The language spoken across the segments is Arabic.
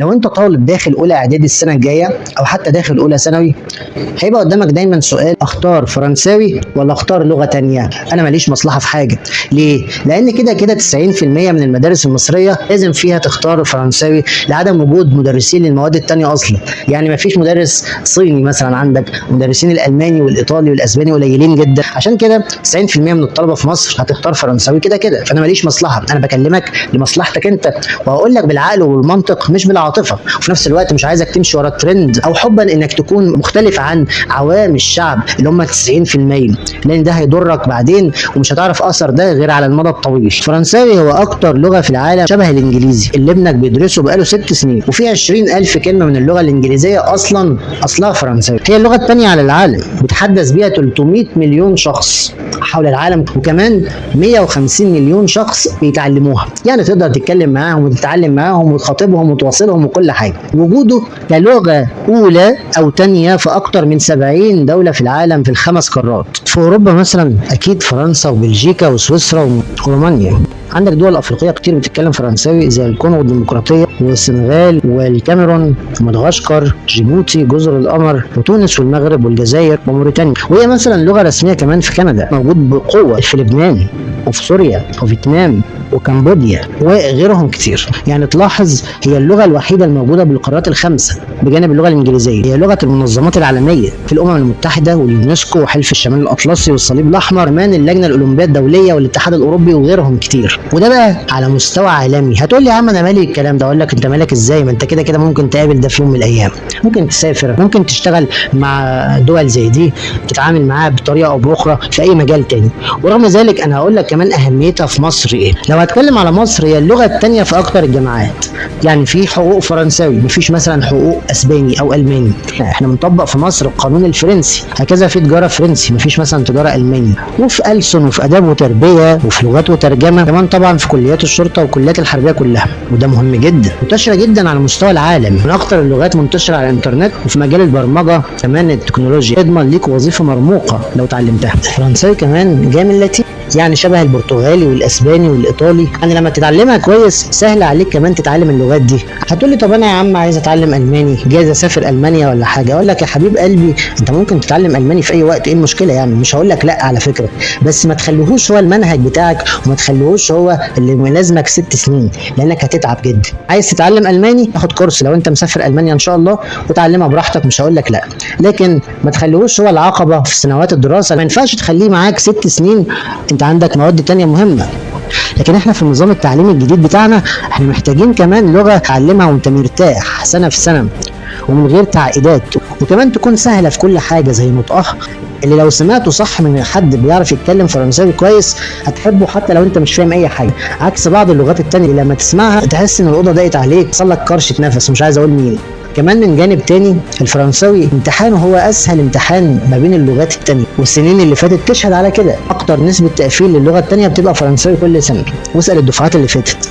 لو انت طالب داخل اولى اعدادي السنه الجايه او حتى داخل اولى ثانوي، هيبقى قدامك دايما سؤال: اختار فرنساوي ولا اختار لغه تانية؟ انا ماليش مصلحه في حاجه. ليه؟ لان كده كده 90% من المدارس المصريه لازم فيها تختار فرنساوي لعدم وجود مدرسين للمواد التانية اصلا. يعني مفيش مدرس صيني مثلا عندك، مدرسين الالماني والايطالي والاسباني قليلين جدا، عشان كده 90% من الطلبه في مصر هتختار فرنساوي كده كده. فانا ماليش مصلحه، انا بكلمك لمصلحتك انت، وهقول لك بالعقل والمنطق مش بالعاطفه. وفي نفس الوقت مش عايزك تمشي ورا الترند او حبا انك تكون مختلف عن عوام الشعب اللي هم 90%، لان ده هيضرك بعدين ومش هتعرف اثر ده غير على المدى الطويل. الفرنساوي هو اكتر لغه في العالم شبه الانجليزي اللي ابنك بيدرسه بقاله 6 سنين، وفي 20,000 كلمه من اللغه الانجليزيه اصلها فرنساوي. هي اللغه الثانيه على العالم، بيتحدث بيها 300 مليون شخص حول العالم، وكمان 150 مليون شخص بيتعلموها. يعني تقدر تتكلم معاهم وتتعلم معاهم وتخاطبهم وتواصلهم وكل حاجه. وجوده كلغه اولى او ثانيه في اكتر من 70 دوله في العالم في ال5 قارات. في اوروبا مثلا اكيد فرنسا وبلجيكا وسويسرا ورومانيا. عندك دول افريقيه كتير بتتكلم فرنساوي زي الكونغو الديمقراطيه والسنغال والكاميرون ومدغشقر، جيبوتي، جزر القمر وتونس والمغرب والجزائر وموريتانيا. وهي مثلا لغه رسميه كمان في كندا، موجود بقوه في لبنان وفي سوريا وفيتنام وكمبوديا وغيرهم كتير. يعني تلاحظ هي اللغه الوحيده الموجوده بالقارات ال5 بجانب اللغه الانجليزيه. هي لغه المنظمات العالميه في الامم المتحده واليونسكو وحلف الشمال الاطلسي والصليب الاحمر، كمان اللجنه الاولمبيه الدوليه والاتحاد الاوروبي وغيرهم كتير. وده بقى على مستوى عالمي. هتقول لي يا عم انا مالي الكلام ده؟ اقول لك انت مالك ازاي؟ ما انت كده كده ممكن تقابل ده في يوم من الايام، ممكن تسافر، ممكن تشتغل مع دول زي دي، تتعامل معاها بطريقه او باخرى في اي مجال تاني. ورغم ذلك انا هقول لك كمان اهميتها في مصر ايه. لو هتكلم على مصر، هي اللغه الثانيه في اكتر الجامعات. يعني في حقوق فرنساوي، مفيش مثلا حقوق اسباني او الماني. احنا بنطبق في مصر القانون الفرنسي، هكذا في تجاره فرنسي، مفيش مثلا تجاره الماني. وفي ألسن وفي اداب وتربيه وفي لغات وترجمه، كمان طبعا في كليات الشرطه والكليات الحربيه كلها، وده مهم جدا. منتشره جدا على مستوى العالم، من اكتر اللغات منتشره على الانترنت. وفي مجال البرمجه كمان التكنولوجيا، اضمن ليك وظيفه مرموقه لو اتعلمتها. الفرنساوي كمان جاي من اللاتيني، يعني شبه البرتغالي والاسباني والايطالي. يعني لما تتعلمها كويس سهل عليك كمان تتعلم اللغات دي. هتقول لي طب انا يا عم عايز اتعلم الماني، جايز اسافر المانيا ولا حاجه. اقول لك يا حبيب قلبي، انت ممكن تتعلم الماني في اي وقت، ايه المشكله؟ يعني مش هقول لك لا على فكره، بس ما تخليهوش هو المنهج بتاعك، وما تخليهوش هو اللي ملازمك 6 سنين، لانك هتتعب جدا. عايز تتعلم الماني، اخد كورس لو انت مسافر المانيا ان شاء الله وتعلمها براحتك، مش هقول لك لا، لكن ما تخليهوش هو العقبه في سنوات الدراسه. ما ينفعش تخليه معاك 6 سنين انت عندك مواد تانية مهمه. لكن احنا في النظام التعليمي الجديد بتاعنا احنا محتاجين كمان لغه تعلمها وانت مرتاح سنه في سنه ومن غير تعقيدات، وكمان تكون سهله في كل حاجه زي نطقها، اللي لو سمعته صح من حد بيعرف يتكلم فرنساوي كويس هتحبه حتى لو انت مش فاهم اي حاجه. عكس بعض اللغات التانية اللي لما تسمعها تحس ان الاوضه ضاقت عليك، يحصل لك كرشه نفس ومش عايز اقول مين. كمان من جانب تاني الفرنساوي امتحانه هو اسهل امتحان ما بين اللغات التانية، والسنين اللي فاتت تشهد على كده. اكتر نسبة تقفيل للغة التانية بتبقى فرنساوي كل سنة، واسأل الدفعات اللي فاتت.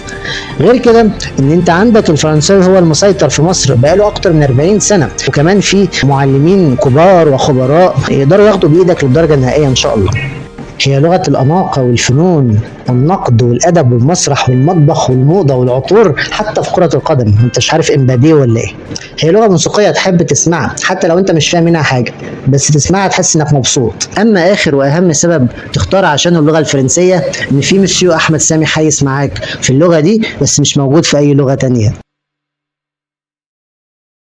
غير كده ان انت عندك الفرنساوي هو المسيطر في مصر بقاله اكتر من 40 سنة، وكمان في معلمين كبار وخبراء يقدروا ياخدوا بايدك للدرجة النهائية ان شاء الله. هي لغة الأناقة والفنون والنقد والأدب والمسرح والمطبخ والموضة والعطور، حتى في كرة القدم. انت مش عارف امبابي ولا ايه؟ هي لغة موسيقية تحب تسمعها حتى لو انت مش فاهم منها حاجة، بس تسمعها تحس انك مبسوط. اما اخر واهم سبب تختار عشان اللغة الفرنسية، ان في مسيو احمد سامي حيس معاك في اللغة دي، بس مش موجود في اي لغة تانية.